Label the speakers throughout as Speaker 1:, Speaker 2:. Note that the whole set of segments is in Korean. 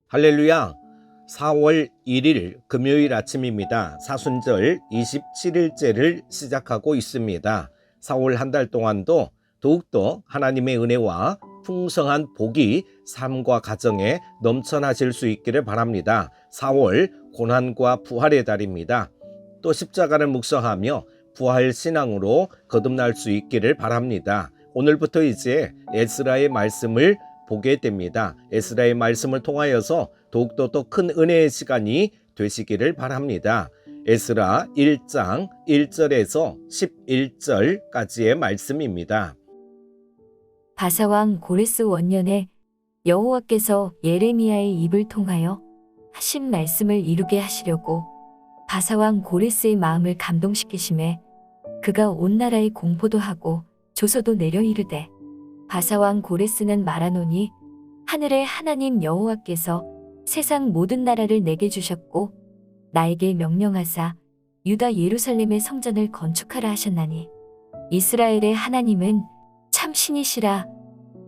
Speaker 1: 할렐루야. 4월 1일 금요일 아침입니다. 사순절 27일째를 시작하고 있습니다. 4월 한 달 동안도 더욱더 하나님의 은혜와 풍성한 복이 삶과 가정에 넘쳐나실 수 있기를 바랍니다. 4월 고난과 부활의 달입니다. 또 십자가를 묵상하며 부활 신앙으로 거듭날 수 있기를 바랍니다. 오늘부터 이제 에스라의 말씀을 보게 됩니다. 에스라의 말씀을 통하여서 더욱더 더 큰 은혜의 시간이 되시기를 바랍니다. 에스라 1장 1절에서 11절까지의 말씀입니다.
Speaker 2: 바사왕 고레스 원년에 여호와께서 예레미야의 입을 통하여 하신 말씀을 이루게 하시려고 바사왕 고레스의 마음을 감동시키심에 그가 온 나라에 공포도 하고 조서도 내려 이르되 바사왕 고레스는 말하노니 하늘의 하나님 여호와께서 세상 모든 나라를 내게 주셨고 나에게 명령하사 유다 예루살렘의 성전을 건축하라 하셨나니 이스라엘의 하나님은 참 신이시라.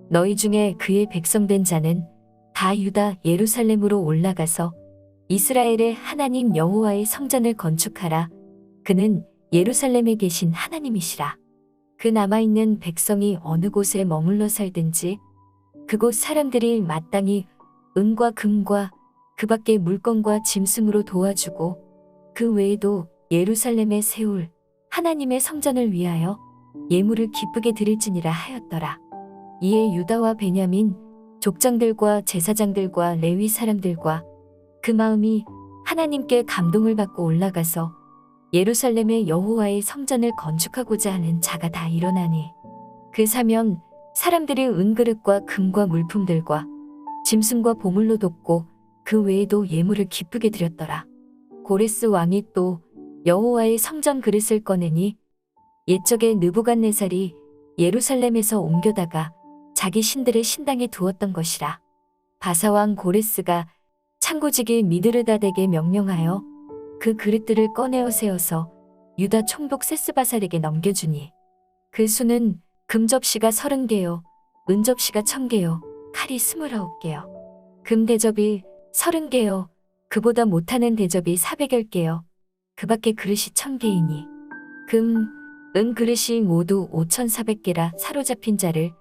Speaker 2: 너희 중에 그의 백성된 자는 다 유다 예루살렘으로 올라가서 이스라엘의 하나님 여호와의 성전을 건축하라. 그는 예루살렘에 계신 하나님이시라. 그 남아있는 백성이 어느 곳에 머물러 살든지 그곳 사람들이 마땅히 은과 금과 그 밖의 물건과 짐승으로 도와주고 그 외에도 예루살렘에 세울 하나님의 성전을 위하여 예물을 기쁘게 드릴지니라 하였더라. 이에 유다와 베냐민 족장들과 제사장들과 레위 사람들과 그 마음이 하나님께 감동을 받고 올라가서 예루살렘의 여호와의 성전을 건축하고자 하는 자가 다 일어나니 그 사면 사람들이 은그릇과 금과 물품들과 짐승과 보물로 돕고 그 외에도 예물을 기쁘게 드렸더라. 고레스 왕이 또 여호와의 성전 그릇을 꺼내니 옛적에 느부갓네살이 예루살렘에서 옮겨다가 자기 신들의 신당에 두었던 것이라. 바사왕 고레스가 창고지기 미드르다덱에게 명령하여 그 그릇들을 꺼내어 세워서 유다 총독 세스바살에게 넘겨주니 그 수는 금접시가 30개요 은접시가 1000개요 칼이 29개요 금대접이 30개요 그보다 못하는 대접이 400여개요 그 밖에 그릇이 1000개이니 은 그릇이 모두 5400개라. 사로잡힌 자를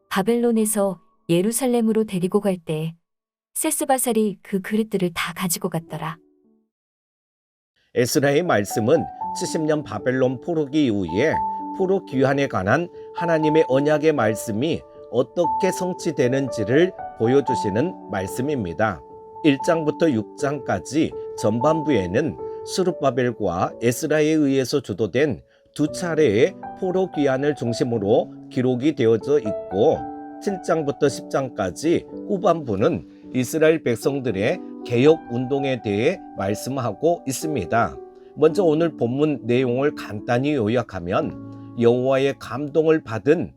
Speaker 2: 바벨론에서 예루살렘으로 데리고 갈 때에 세스바살이 그 그릇들을 다 가지고 갔더라.
Speaker 1: 에스라의 말씀은 70년 바벨론 포로기 이후에 포로 귀환에 관한 하나님의 언약의 말씀이 어떻게 성취되는지를 보여주시는 말씀입니다. 1장부터 6장까지 전반부에는 스룹바벨과 에스라에 의해서 주도된 두 차례의 포로 귀환을 중심으로 기록이 되어져 있고 7장부터 10장까지 후반부는 이스라엘 백성들의 개혁 운동에 대해 말씀하고 있습니다. 먼저 오늘 본문 내용을 간단히 요약하면 여호와의 감동을 받은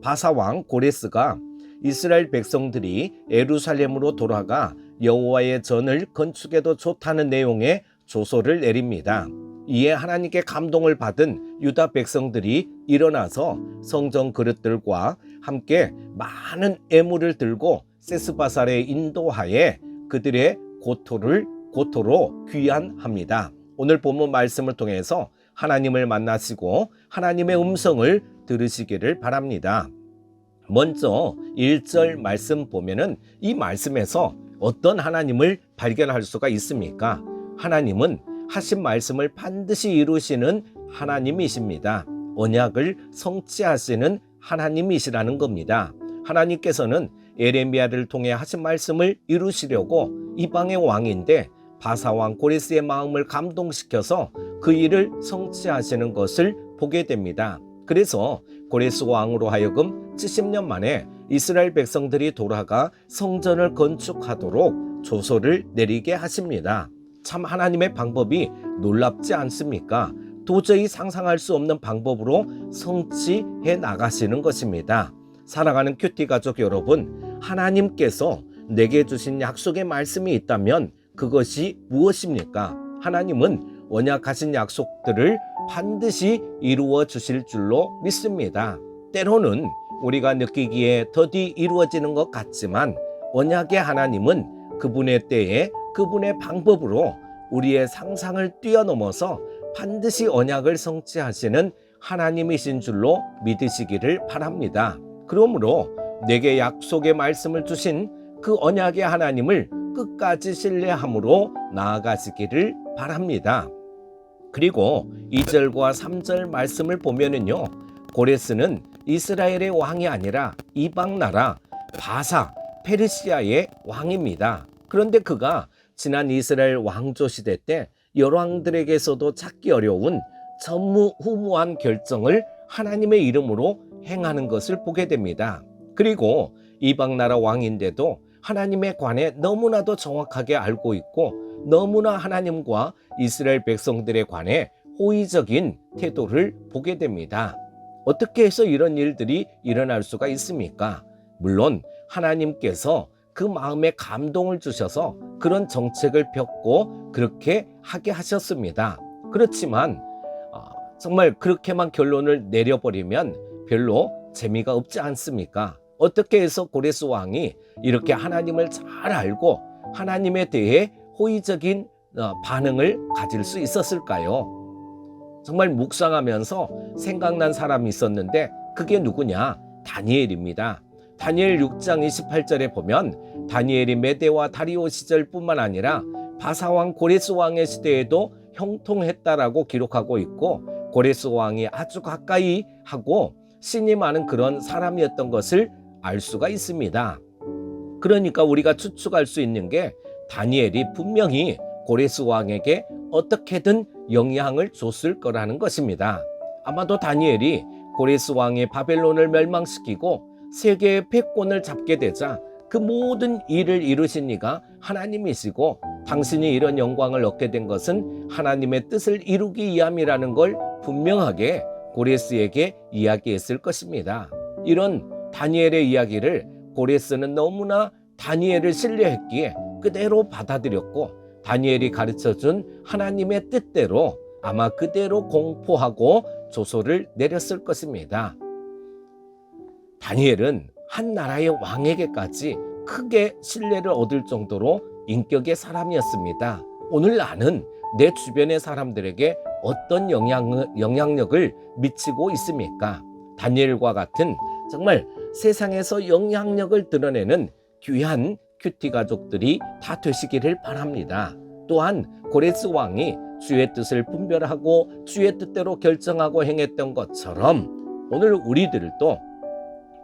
Speaker 1: 바사왕 고레스가 이스라엘 백성들이 예루살렘으로 돌아가 여호와의 전을 건축해도 좋다는 내용의 조서를 내립니다. 이에 하나님께 감동을 받은 유다 백성들이 일어나서 성전 그릇들과 함께 많은 애물을 들고 세스바살의 인도하에 그들의 고토로 귀환합니다. 오늘 본문 말씀을 통해서 하나님을 만나시고 하나님의 음성을 들으시기를 바랍니다. 먼저 1절 말씀 보면은 이 말씀에서 어떤 하나님을 발견할 수가 있습니까? 하나님은 하신 말씀을 반드시 이루시는 하나님이십니다. 언약을 성취하시는 하나님이시라는 겁니다. 하나님께서는 예레미야를 통해 하신 말씀을 이루시려고 이방의 왕인데 바사왕 고레스의 마음을 감동시켜서 그 일을 성취하시는 것을 보게 됩니다. 그래서 고레스 왕으로 하여금 70년 만에 이스라엘 백성들이 돌아가 성전을 건축하도록 조서를 내리게 하십니다. 참 하나님의 방법이 놀랍지 않습니까? 도저히 상상할 수 없는 방법으로 성취해 나가시는 것입니다. 사랑하는 큐티 가족 여러분, 하나님께서 내게 주신 약속의 말씀이 있다면 그것이 무엇입니까? 하나님은 언약하신 약속들을 반드시 이루어 주실 줄로 믿습니다. 때로는 우리가 느끼기에 더디 이루어지는 것 같지만 언약의 하나님은 그분의 때에 그분의 방법으로 우리의 상상을 뛰어넘어서 반드시 언약을 성취하시는 하나님이신 줄로 믿으시기를 바랍니다. 그러므로 내게 약속의 말씀을 주신 그 언약의 하나님을 끝까지 신뢰함으로 나아가시기를 바랍니다. 그리고 2절과 3절 말씀을 보면은요, 고레스는 이스라엘의 왕이 아니라 이방 나라 바사 페르시아의 왕입니다. 그런데 그가 지난 이스라엘 왕조 시대 때 열왕들에게서도 찾기 어려운 전무후무한 결정을 하나님의 이름으로 행하는 것을 보게 됩니다. 그리고 이방 나라 왕인데도 하나님에 관해 너무나도 정확하게 알고 있고 너무나 하나님과 이스라엘 백성들에 관해 호의적인 태도를 보게 됩니다. 어떻게 해서 이런 일들이 일어날 수가 있습니까? 물론 하나님께서 그 마음에 감동을 주셔서 그런 정책을 폈고 그렇게 하게 하셨습니다. 그렇지만 정말 그렇게만 결론을 내려버리면 별로 재미가 없지 않습니까? 어떻게 해서 고레스 왕이 이렇게 하나님을 잘 알고 하나님에 대해 호의적인 반응을 가질 수 있었을까요? 정말 묵상하면서 생각난 사람이 있었는데 그게 누구냐? 다니엘입니다. 다니엘 6장 28절에 보면 다니엘이 메대와 다리오 시절뿐만 아니라 바사왕 고레스 왕의 시대에도 형통했다라고 기록하고 있고 고레스 왕이 아주 가까이 하고 신이 많은 그런 사람이었던 것을 알 수가 있습니다. 그러니까 우리가 추측할 수 있는 게 다니엘이 분명히 고레스 왕에게 어떻게든 영향을 줬을 거라는 것입니다. 아마도 다니엘이 고레스 왕이 바벨론을 멸망시키고 세계의 패권을 잡게 되자 그 모든 일을 이루신 이가 하나님이시고 당신이 이런 영광을 얻게 된 것은 하나님의 뜻을 이루기 위함이라는 걸 분명하게 고레스에게 이야기했을 것입니다. 이런 다니엘의 이야기를 고레스는 너무나 다니엘을 신뢰했기에 그대로 받아들였고 다니엘이 가르쳐준 하나님의 뜻대로 아마 그대로 공포하고 조소를 내렸을 것입니다. 다니엘은 한 나라의 왕에게까지 크게 신뢰를 얻을 정도로 인격의 사람이었습니다. 오늘 나는 내 주변의 사람들에게 어떤 영향력을 미치고 있습니까? 다니엘과 같은 정말 세상에서 영향력을 드러내는 귀한 큐티 가족들이 다 되시기를 바랍니다. 또한 고레스 왕이 주의 뜻을 분별하고 주의 뜻대로 결정하고 행했던 것처럼 오늘 우리들도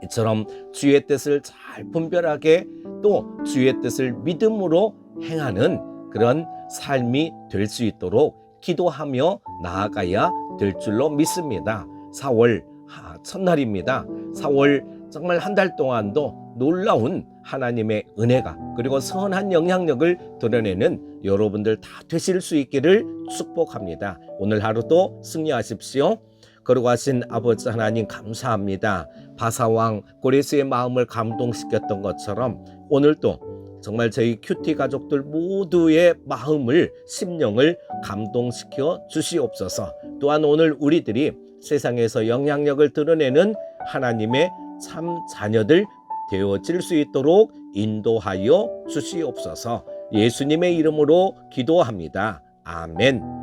Speaker 1: 이처럼 주의 뜻을 잘 분별하게 또 주의 뜻을 믿음으로 행하는 그런 삶이 될 수 있도록 기도하며 나아가야 될 줄로 믿습니다. 4월 첫날입니다. 4월 정말 한 달 동안도 놀라운 하나님의 은혜가 그리고 선한 영향력을 드러내는 여러분들 다 되실 수 있기를 축복합니다. 오늘 하루도 승리하십시오. 거룩하신 아버지 하나님 감사합니다. 바사왕 고레스의 마음을 감동시켰던 것처럼 오늘도 정말 저희 큐티 가족들 모두의 마음을 심령을 감동시켜 주시옵소서. 또한 오늘 우리들이 세상에서 영향력을 드러내는 하나님의 참 자녀들 되어질 수 있도록 인도하여 주시옵소서. 예수님의 이름으로 기도합니다. 아멘.